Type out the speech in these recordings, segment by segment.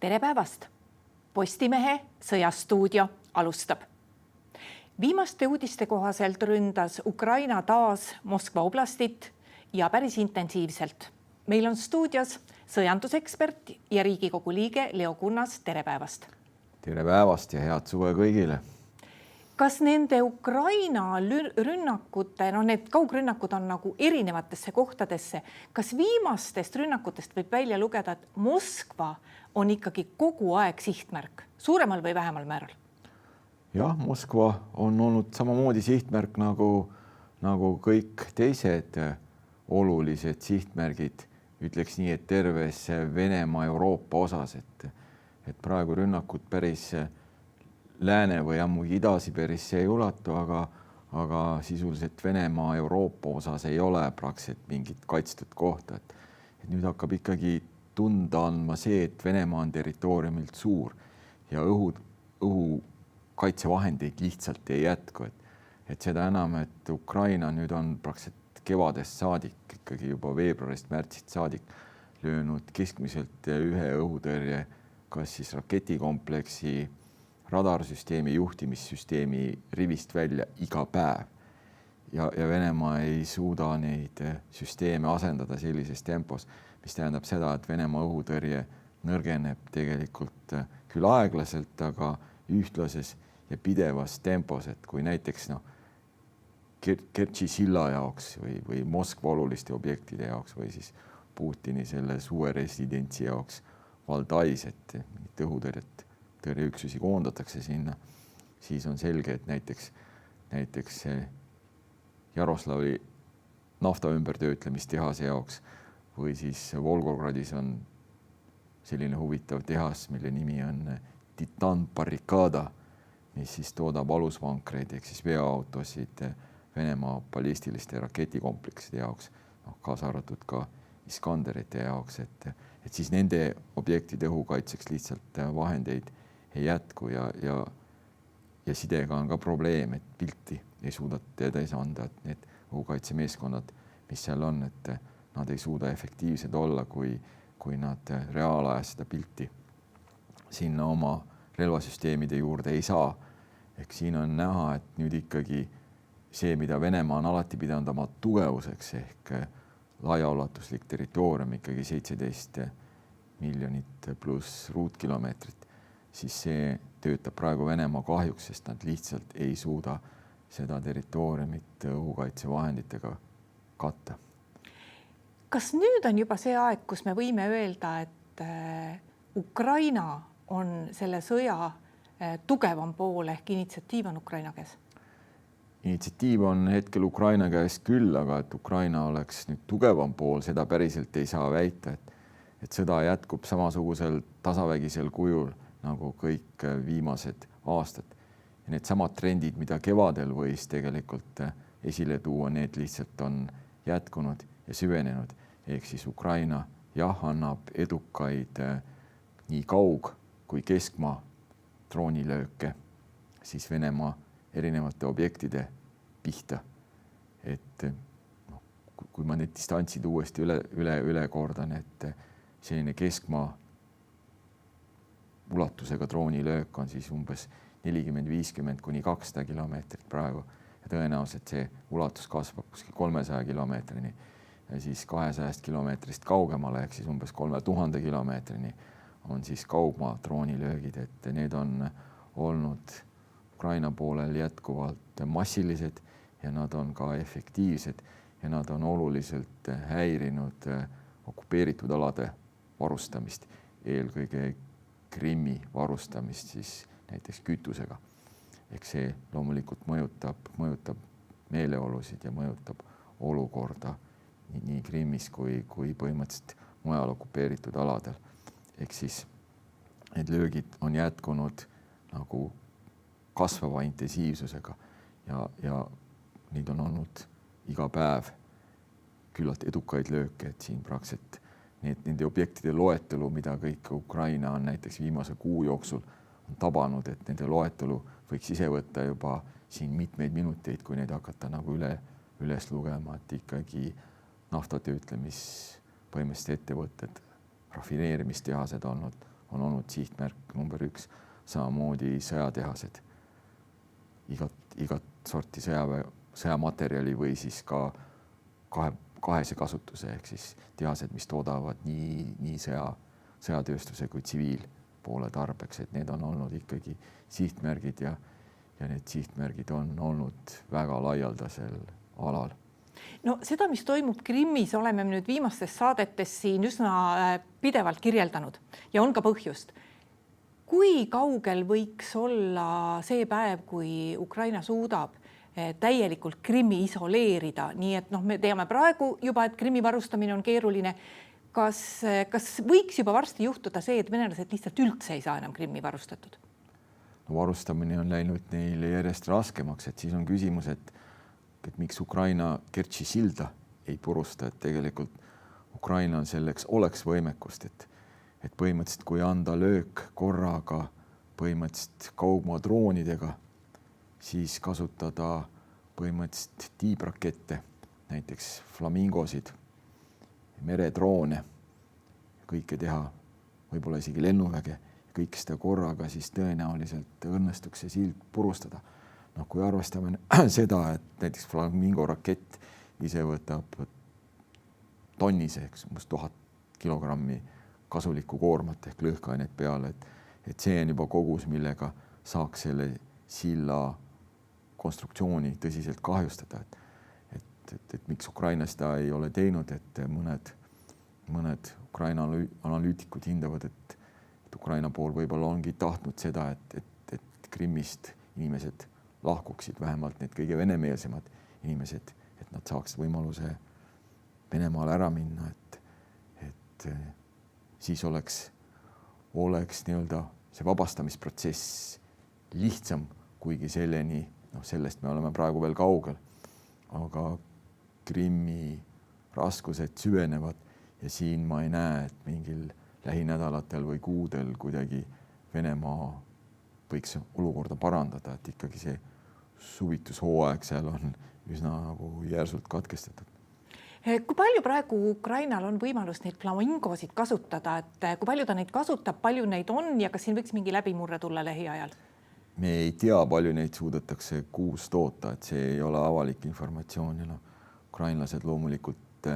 Tere päevast! Postimehe sõjastuudio alustab. Viimaste uudiste kohaselt ründas Ukraina taas Moskva oblastit ja päris intensiivselt. Meil on stuudios sõjandusekspert ja Riigikogu liige Leo Kunnas. Tere päevast! Tere päevast ja head suve kõigile! Kas nende Ukraina rünnakute, need kaugrünnakud on nagu erinevatesse kohtadesse, kas viimastest rünnakutest võib välja lugeda, et Moskva on ikkagi kogu aeg sihtmärk, suuremal või vähemal määral? Jah, Moskva on olnud samamoodi sihtmärk nagu kõik teised olulised sihtmärgid, ütleks nii, et terves Venemaa Euroopa osas, et praegu rünnakud päris lääne või ammugi Ida-Siberisse ei ulatu, aga sisuliselt Venemaa Euroopa osas ei ole praktiliselt mingit kaitstud kohta. Et nüüd hakkab ikkagi tunda andma see, et Venemaa on territooriumilt suur ja õhukaitsevahendeid lihtsalt ei jätku. Et seda enam, et Ukraina nüüd on praktiliselt kevadest saadik, ikkagi juba veebruarist, märtsist saadik löönud keskmiselt ühe õhutõrje, kas siis raketikompleksi, radarsüsteemi, juhtimissüsteemi rivist välja iga päev. Ja Venemaa ei suuda neid süsteeme asendada sellises tempos, mis tähendab seda, et Venemaa õhutõrje nõrgeneb tegelikult küll aeglaselt, aga ühtlases ja pidevas tempos, et kui näiteks Kertši silla jaoks või Moskva oluliste objektide jaoks või siis Putini selle suve residentsi jaoks Valdais, et õhutõrjeüksusi koondatakse sinna, siis on selge, et näiteks Jaroslavi nafta ümbertöötlemistehase jaoks või siis Volgogradis on selline huvitav tehas, mille nimi on Titan Barricada, mis siis toodab alusvankreid ehk siis veoautosid Venemaa ballistiliste raketikomplekside jaoks, kaasa arvatud ka Iskanderite jaoks, et siis nende objektide õhukaitseks lihtsalt vahendeid ei jätku ja sidega on ka probleem, et pilti ei suuda edasi anda, et need õhukaitsemeeskonnad, mis seal on, et nad ei suuda efektiivsed olla, kui nad reaalajas seda pilti sinna oma relvasüsteemide juurde ei saa. Ehk siin on näha, et nüüd ikkagi see, mida Venemaa on alati pidanud oma tugevuseks ehk laiaulatuslik territoorium, ikkagi 17 miljonit pluss ruutkilomeetrit, siis see töötab praegu Venemaa kahjuks, sest nad lihtsalt ei suuda seda territooriumit õhukaitsevahenditega katta. Kas nüüd on juba see aeg, kus me võime öelda, et Ukraina on selle sõja tugevam pool ehk initsiatiiv on Ukraina käes? Initsiatiiv on hetkel Ukraina käes küll, aga et Ukraina oleks nüüd tugevam pool, seda päriselt ei saa väita, et sõda jätkub samasugusel tasavägisel kujul nagu kõik viimased aastad. Ja need samad trendid, mida kevadel võis tegelikult esile tuua, need lihtsalt on jätkunud ja süvenenud. Ehk siis Ukraina annab edukaid nii kaug- kui keskmaa droonilööke siis Venemaa erinevate objektide pihta. Et kui ma need distantsid uuesti üle kordan, et selline keskmaa ulatusega droonilöök on siis umbes 40-50 kuni 200 kilomeetrit praegu ja tõenäoliselt see ulatus kasvab kuskil 300 kilomeetrini ja siis 200 kilomeetrist kaugemale ehk siis umbes 3000 kilomeetrini on siis kaugmaa droonilöögid, et need on olnud Ukraina poolel jätkuvalt massilised ja nad on ka efektiivsed ja nad on oluliselt häirinud okupeeritud alade varustamist, eelkõige Krimmi varustamist siis näiteks kütusega. Ehk see loomulikult mõjutab meeleolusid ja mõjutab olukorda nii Krimmis kui põhimõtteliselt mujal okupeeritud aladel. Ehk siis need löögid on jätkunud nagu kasvava intensiivsusega ja neid on olnud iga päev küllalt edukaid lööke, et siin praktiliselt nende objektide loetelu, mida kõik Ukraina on näiteks viimase kuu jooksul on tabanud, et nende loetelu võiks ise võtta juba siin mitmeid minuteid, kui neid hakata nagu üles lugema, et ikkagi naftatöötlemis põhimõtteliselt ettevõtted, rafineerimistehased on olnud sihtmärk number 1, samamoodi sõjatehased, igat sorti sõjamaterjali või siis ka kahese kasutuse ehk siis tehased, mis toodavad nii sõjatööstuse kui tsiviilpoole tarbeks, et need on olnud ikkagi sihtmärgid ja need sihtmärgid on olnud väga laialdasel alal. No seda, mis toimub Krimmis, oleme nüüd viimastes saadetes siin üsna pidevalt kirjeldanud ja on ka põhjust. Kui kaugel võiks olla see päev, kui Ukraina suudab täielikult Krimmi isoleerida, nii et me teame praegu juba, et Krimmi varustamine on keeruline. Kas võiks juba varsti juhtuda see, et venelased lihtsalt üldse ei saa enam Krimmi varustatud? No, varustamine on läinud neile järjest raskemaks, et siis on küsimus, et miks Ukraina Kertši silda ei purusta, et tegelikult Ukraina on selleks oleks võimekust, et põhimõtteliselt kui anda löök korraga põhimõtteliselt kaugmaa droonidega, siis kasutada põhimõtteliselt tiibrakette, näiteks flamingosid, meredroone, kõike teha, võib-olla isegi lennuväge, kõik seda korraga, siis tõenäoliselt õnnestuks see sild purustada. No, kui arvestame seda, et näiteks Flamingo rakett ise võtab tonniseks 1000 kilogrammi kasulikku koormat ehk lõhkeainet peale, et see on juba kogus, millega saaks selle silla konstruktsiooni tõsiselt kahjustada. Et miks Ukraina seda ei ole teinud, et mõned Ukraina analüütikud hindavad, et Ukraina pool võib-olla ongi tahtnud seda, et Krimmist inimesed lahkuksid, vähemalt need kõige venemeelsemad inimesed, et nad saaks võimaluse Venemaale ära minna, et siis oleks nii-öelda see vabastamisprotsess lihtsam, kuigi selleni, sellest me oleme praegu veel kaugel, aga Krimmi raskused süvenevad ja siin ma ei näe, et mingil lähinädalatel või kuudel kuidagi Venemaa võiks olukorda parandada, et ikkagi see suvitushooaeg seal on üsna nagu järsult katkestatud. Kui palju praegu Ukrainal on võimalus neid flamingosid kasutada, et kui palju ta neid kasutab, palju neid on ja kas siin võiks mingi läbimurre tulla lähiajal? Me ei tea, palju neid suudetakse kuus toota, et see ei ole avalik informatsioon ja ukrainlased loomulikult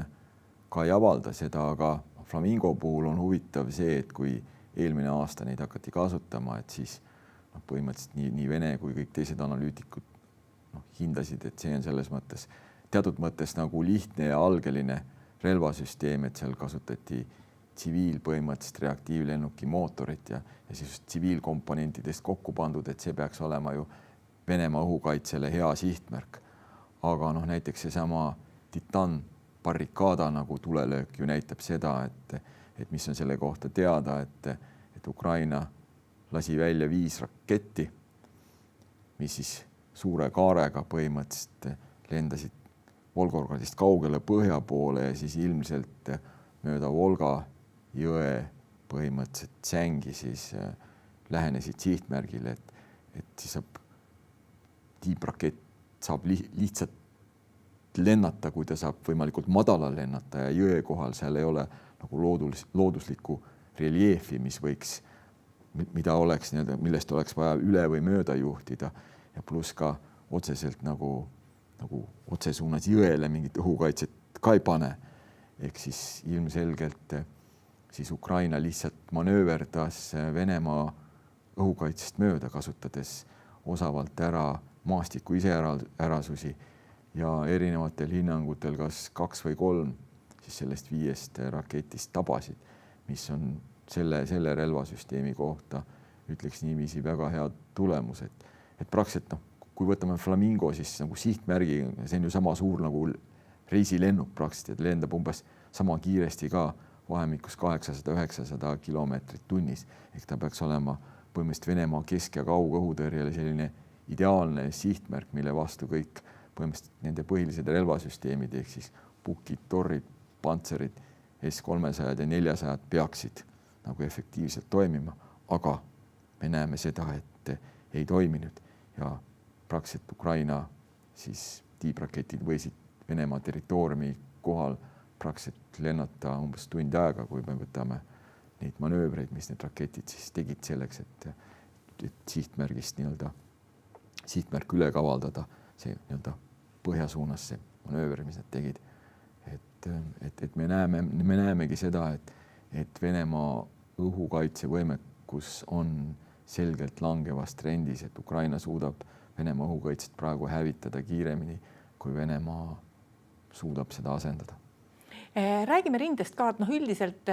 ka ei avalda seda, aga flamingo puhul on huvitav see, et kui eelmine aasta neid hakati kasutama, et siis põhimõtteliselt nii Vene kui kõik teised analüütikud hindasid, et see on selles mõttes teatud mõttes nagu lihtne ja algeline relvasüsteem, et seal kasutati tsiviilpõhimõtteliselt reaktiivlennuki mootorit ja siis tsiviilkomponentidest kokku pandud, et see peaks olema ju Venemaa õhukaitsele hea sihtmärk. Aga näiteks seesama Titan barrikaada nagu tulelöök ju näitab seda, et mis on selle kohta teada, et Ukraina lasi välja 5 raketti, mis siis suure kaarega põhimõtteliselt lendasid Volgogradist kaugele põhja poole ja siis ilmselt mööda Volga jõe põhimõtteliselt sängi siis lähenesid sihtmärgile, et siis tiibrakett saab lihtsalt lennata, kui ta saab võimalikult madala lennata ja jõe kohal seal ei ole nagu looduslikku reljeefi, millest oleks vaja üle või mööda juhtida ja pluss ka otseselt nagu otsesuunas jõele mingit õhukaitset ka ei pane. Ehk siis ilmselgelt siis Ukraina lihtsalt manööverdas Venemaa õhukaitsest mööda, kasutades osavalt ära maastiku iseärasusi ja erinevatel hinnangutel kas 2 või 3 siis sellest 5 raketist tabasid, mis on selle relvasüsteemi kohta, ütleks niiviisi, väga hea tulemus. Et praktiliselt, kui võtame Flamingo, siis nagu sihtmärgi, see on ju sama suur nagu reisilennuk praktiliselt, et lendab umbes sama kiiresti ka vahemikus 800-900 kilomeetrit tunnis. Ehk ta peaks olema põhimõtteliselt Venemaa kesk- ja kaugõhutõrjele selline ideaalne sihtmärk, mille vastu kõik põhimõtteliselt nende põhilised relvasüsteemid ehk siis pukid, torrid, pantserid, S-300 ja 400 peaksid nagu efektiivselt toimima, aga me näeme seda, et ei toiminud ja praktiliselt Ukraina siis tiibraketid võisid Venemaa territooriumi kohal praktiliselt lennata umbes tund aega, kui me võtame neid manöövreid, mis need raketid siis tegid selleks, et sihtmärgist sihtmärk üle kavaldada, see põhja suunas see manööver, mis nad tegid. Et me näemegi seda, et Venemaa õhukaitsevõimekus on selgelt langevas trendis, et Ukraina suudab Venemaa õhukaitset praegu hävitada kiiremini, kui Venemaa suudab seda asendada. Räägime rindest ka, et üldiselt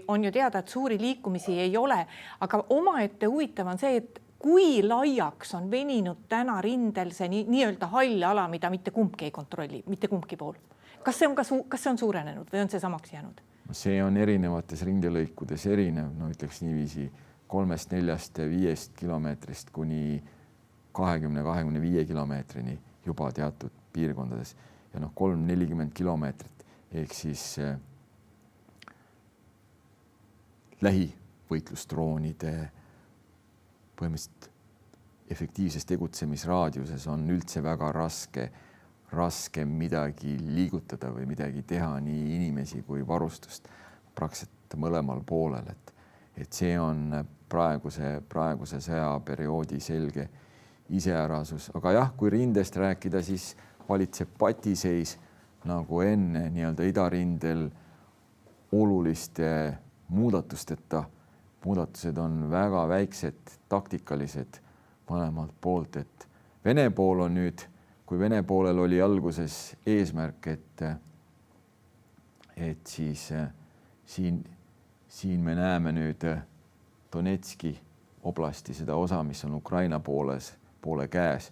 on ju teada, et suuri liikumisi ei ole, aga omaette huvitav on see, et kui laiaks on veninud täna rindel see nii-öelda hall ala, mida mitte kumbki ei kontrolli, mitte kumbki pool. Kas see on suurenenud või on see samaks jäänud? See on erinevates rindelõikudes erinev, ütleks niiviisi 3-4-5 kilomeetrist kuni 20-25 kilomeetrini juba teatud piirkondades ja 3-40 kilomeetrit ehk siis lähivõitlusdroonide põhimõtteliselt efektiivses tegutsemisraadiuses on üldse väga raske midagi liigutada või midagi teha, nii inimesi kui varustust praktiliselt mõlemal poolel, et see on praeguse sõjaperioodi selge iseärasus, aga jah, kui rindest rääkida, siis valitseb patiseis nagu enne idarindel oluliste muudatusteta. Muudatused on väga väiksed, taktikalised mõlemalt poolt, et Vene pool on nüüd, kui Vene poolel oli alguses eesmärk, et siis siin me näeme nüüd Donetski oblasti seda osa, mis on Ukraina poole käes,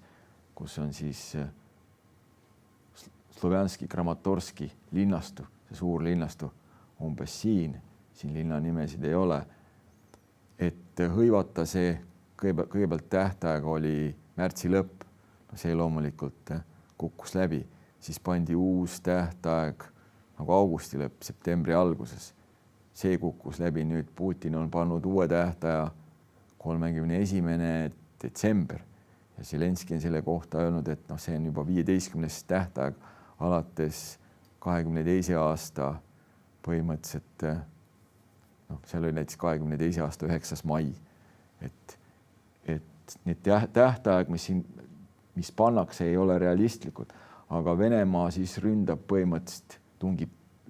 kus on siis Slovjanski Kramatorski linnastu, see suur linnastu umbes siin linna nimesid ei ole, et hõivata see kõigepealt tähtaeg oli märtsi lõpp, see loomulikult kukkus läbi, siis pandi uus tähtaeg nagu augusti lõpp, septembri alguses. See kukkus läbi, nüüd Putin on pannud uue tähtaja 31. detsember ja Zelenski on selle kohta öelnud, et see on juba 15. tähtaeg alates 22. aasta põhimõtteliselt, seal oli näiteks 22. aasta 9. mai, et need tähtaeg, mis pannakse, ei ole realistlikud, aga Venemaa siis ründab põhimõtteliselt,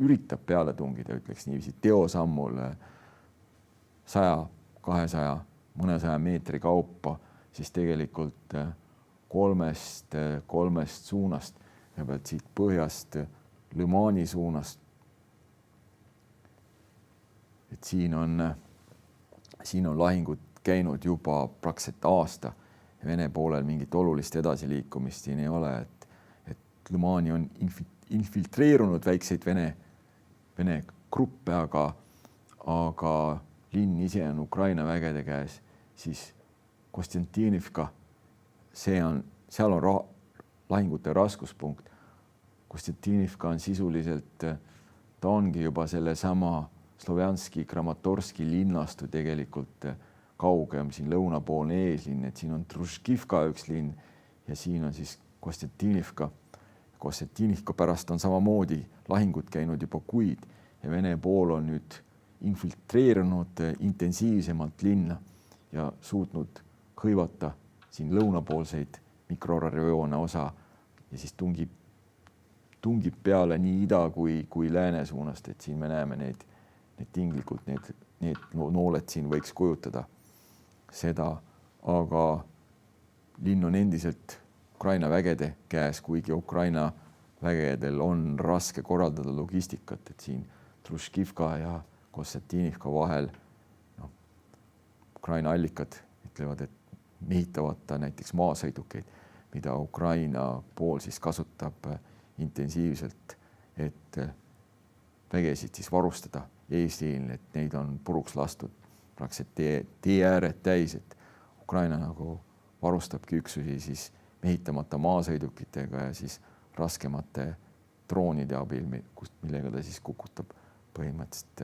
üritab peale tungida, ütleks niiviisi, teosammul 100, 200, mõnesaja meetri kaupa, siis tegelikult kolmest suunast, kõigepealt siit põhjast Lõmani suunast. Et siin on lahingud käinud juba praktiliselt aasta ja Vene poolel mingit olulist edasiliikumist siin ei ole, et Lõmani on infiltreerunud väikseid Vene gruppe, aga linn ise on Ukraina vägede käes, siis Konstantinivka, seal on lahingute raskuspunkt. Konstantinivka on sisuliselt, ta ongi juba sellesama Slovjanski Kramatorski linnastu tegelikult kaugem, siin lõunapoolne eeslinn, et siin on Truškivka üks linn ja siin on siis Konstantinivka. Konstantinivka pärast on samamoodi lahingud käinud juba kuid ja Vene pool on nüüd infiltreerunud intensiivsemalt linna ja suutnud hõivata siin lõunapoolseid mikrorajoone osa ja siis tungib peale nii ida kui lääne suunast, et siin me näeme need tinglikult, need nooled siin võiks kujutada seda, aga linn on endiselt Ukraina vägede käes, kuigi Ukraina vägedel on raske korraldada logistikat, et siin Truškivka ja Konstantinivka vahel Ukraina allikad ütlevad, et mehitavata näiteks maasõidukeid, mida Ukraina pool siis kasutab intensiivselt, et vägesid siis varustada eesliinil, et neid on puruks lastud praktiliselt tee ääred täis, et Ukraina nagu varustabki üksusi siis mehitamata maasõidukitega ja siis raskemate droonide abil, millega ta siis kukutab põhimõtteliselt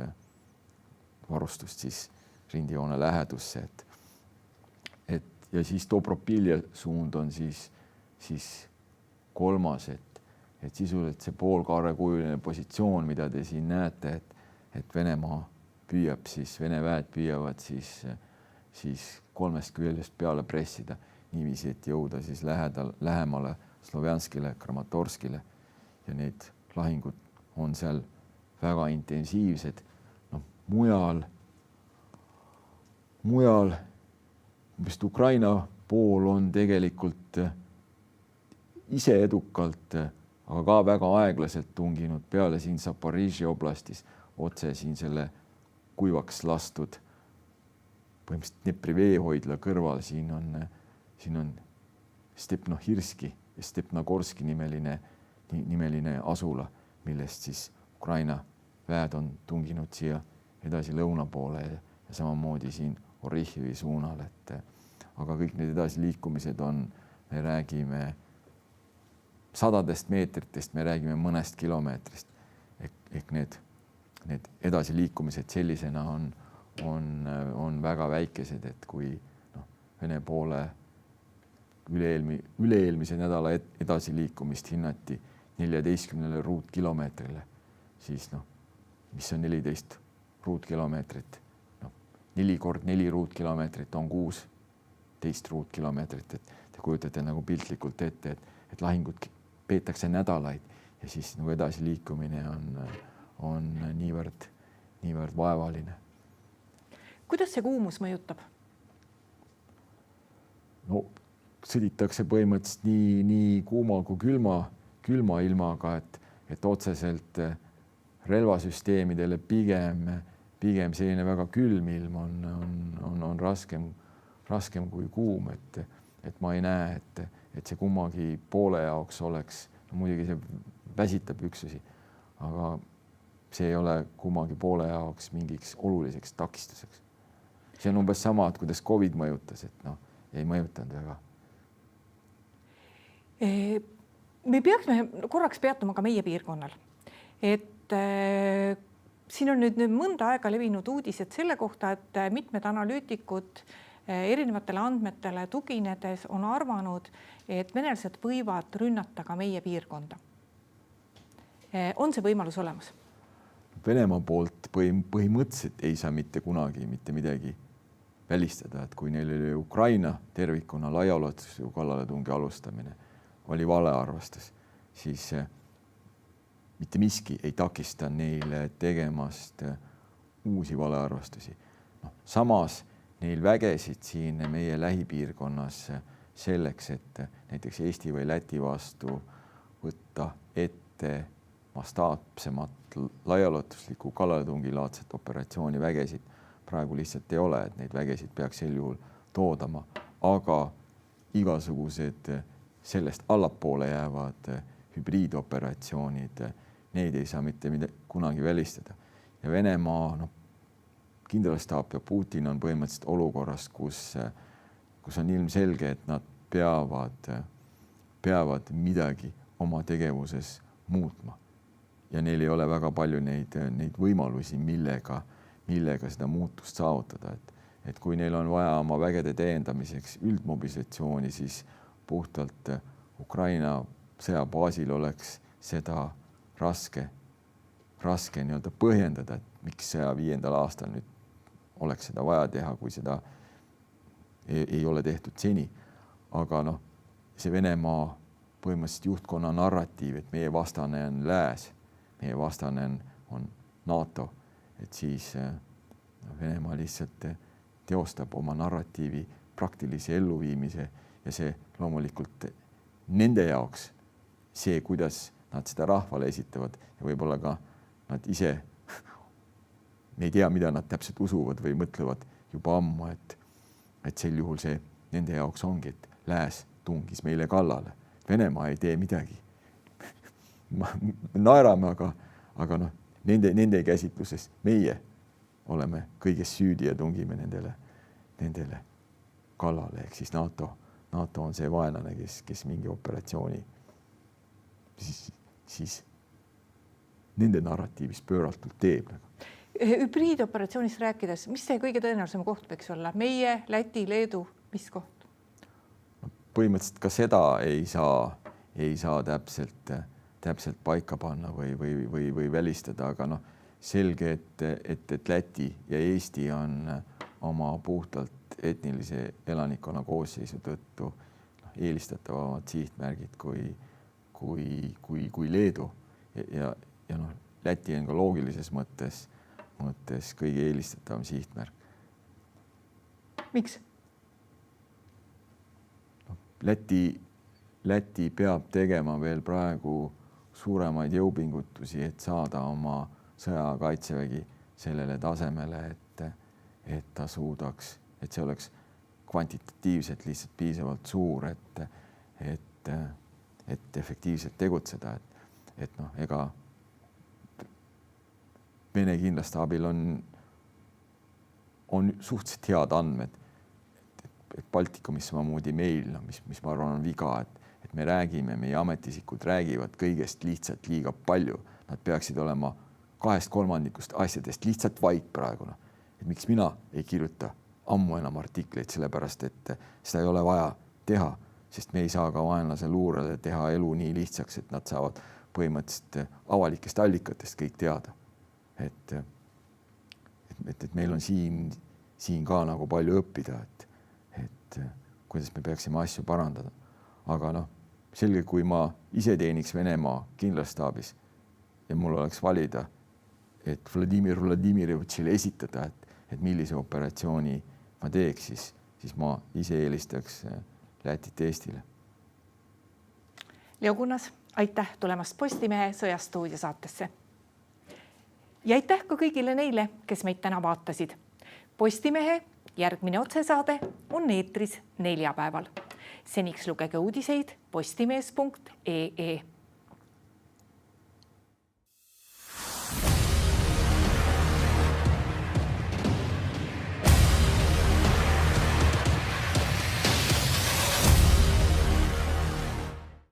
varustust siis rindijoone lähedusse, ja siis Dobropilje suund on siis kolmas, et sisuliselt see poolkaarekujuline positsioon, mida te siin näete, et püüab siis, Vene väed püüavad siis kolmest küljest peale pressida niiviisi, et jõuda siis lähemale Slovjanskile, Kramatorskile ja need lahingud on seal väga intensiivsed. Noh, mujal vist Ukraina pool on tegelikult ise edukalt, aga ka väga aeglaselt tunginud peale siin Zaporižžja oblastis otse siin selle kuivaks lastud põhimõtteliselt Dnepri veehoidla kõrval. Siin on Stepnohirski ja Stepnogorski nimeline asula, millest siis Ukraina väed on tunginud siia edasi lõuna poole ja samamoodi siin Orihhivi suunal. Aga kõik need edasiliikumised on, me räägime sadadest meetritest, me räägime mõnest kilomeetrist. Ehk need edasiliikumised sellisena on väga väikesed, et kui Vene poole üle-eelmise nädala edasiliikumist hinnati 14 ruutkilomeetrile, siis mis on 14 ruutkilomeetrit? 4 × 4 ruutkilomeetrit on 16 ruutkilomeetrit, et te kujutate nagu piltlikult ette, et lahingud peetakse nädalaid ja siis nagu edasiliikumine on niivõrd vaevaline. Kuidas see kuumus mõjutab? No sõditakse põhimõtteliselt nii kuuma kui külma ilmaga, et otseselt relvasüsteemidele pigem selline väga külm ilm on raskem kui kuum, et ma ei näe, et see kummagi poole jaoks oleks, muidugi see väsitab üksusi, aga see ei ole kummagi poole jaoks mingiks oluliseks takistuseks. See on umbes sama, et kuidas COVID mõjutas, et ei mõjutanud väga. Me peaksime korraks peatuma ka meie piirkonnal, et siin on nüüd mõnda aega levinud uudised selle kohta, et mitmed analüütikud erinevatele andmetele tuginedes on arvanud, et venelased võivad rünnata ka meie piirkonda. On see võimalus olemas? Venemaa poolt põhimõtteliselt ei saa mitte kunagi mitte midagi välistada, et kui neil oli Ukraina tervikuna laiaulatusliku kallaletungi alustamine oli valearvestus, siis mitte miski ei takista neile tegemast uusi valearvestusi. Samas neil vägesid siin meie lähipiirkonnas selleks, et näiteks Eesti või Läti vastu võtta ette mastaapsemat laiaulatuslikku kallaletungilaadset operatsiooni vägesid praegu lihtsalt ei ole, et neid vägesid peaks sel juhul toodama, aga igasugused sellest allapoole jäävad hübriidoperatsioonid, neid ei saa mitte kunagi välistada. Ja Venemaa, kindralstaap ja Putin on põhimõtteliselt olukorras, kus on ilmselge, et nad peavad midagi oma tegevuses muutma. Ja neil ei ole väga palju neid võimalusi, millega seda muutust saavutada. Et kui neil on vaja oma vägede täiendamiseks üldmobilisatsiooni, siis puhtalt Ukraina sõjabaasil oleks seda raske nii-öelda põhjendada, et miks 105. aastal nüüd oleks seda vaja teha, kui seda ei ole tehtud seni. Aga see Venemaa põhimõtteliselt juhtkonna narratiiv, et meie vastane on lääs, meie vastane on NATO, et siis Venemaa lihtsalt teostab oma narratiivi praktilise elluviimise ja see loomulikult nende jaoks see, kuidas nad seda rahvale esitavad ja võib-olla ka nad ise, me ei tea, mida nad täpselt usuvad või mõtlevad juba ammu, et sel juhul see nende jaoks ongi, et lääs tungis meile kallale. Venemaa ei tee midagi. Me naerame, aga nende käsitluses meie oleme kõiges süüdi ja tungime nendele kallale, ehk siis NATO on see vaenlane, kes mingi operatsiooni siis nende narratiivis pööratult teeb. Hübriidoperatsioonist rääkides, mis see kõige tõenäolisem koht võiks olla? Meie, Läti, Leedu, mis koht? Põhimõtteliselt ka seda ei saa täpselt paika panna või välistada, aga selge, et Läti ja Eesti on oma puhtalt etnilise elanikkonna koosseisu tõttu eelistatavamad sihtmärgid kui Leedu ja noh, Läti on ka loogilises mõttes kõige eelistatavam sihtmärk. Miks? Läti peab tegema veel praegu suuremaid jõupingutusi, et saada oma sõjakaitsevägi sellele tasemele, et ta suudaks, et see oleks kvantitatiivselt lihtsalt piisavalt suur, et efektiivselt tegutseda. Et noh, ega Vene kindlaste abil on suhteliselt head andmed, et Baltikumis samamoodi meil, mis ma arvan on viga, et me räägime, meie ametisikud räägivad kõigest lihtsalt liiga palju. Nad peaksid olema 2/3 asjadest lihtsalt vait praegu. Et miks mina ei kirjuta ammu enam artikleid, sellepärast et seda ei ole vaja teha, sest me ei saa ka vaenlase luurele teha elu nii lihtsaks, et nad saavad põhimõtteliselt avalikest allikatest kõik teada. Et meil on siin ka nagu palju õppida, et kuidas me peaksime asju parandada. Aga noh, selge, kui ma ise teeniks Venemaa kindlastaabis ja mul oleks valida, et Vladimir Vladimirjevitšile esitada, et millise operatsiooni ma teeks, siis ma ise eelistaks Lätit Eestile. Leo Kunnas, aitäh tulemast Postimehe Sõjastuudio saatesse. Ja aitäh ka kõigile neile, kes meid täna vaatasid. Postimehe järgmine otsesaade on eetris neljapäeval. Seniks lugege uudiseid postimees.ee.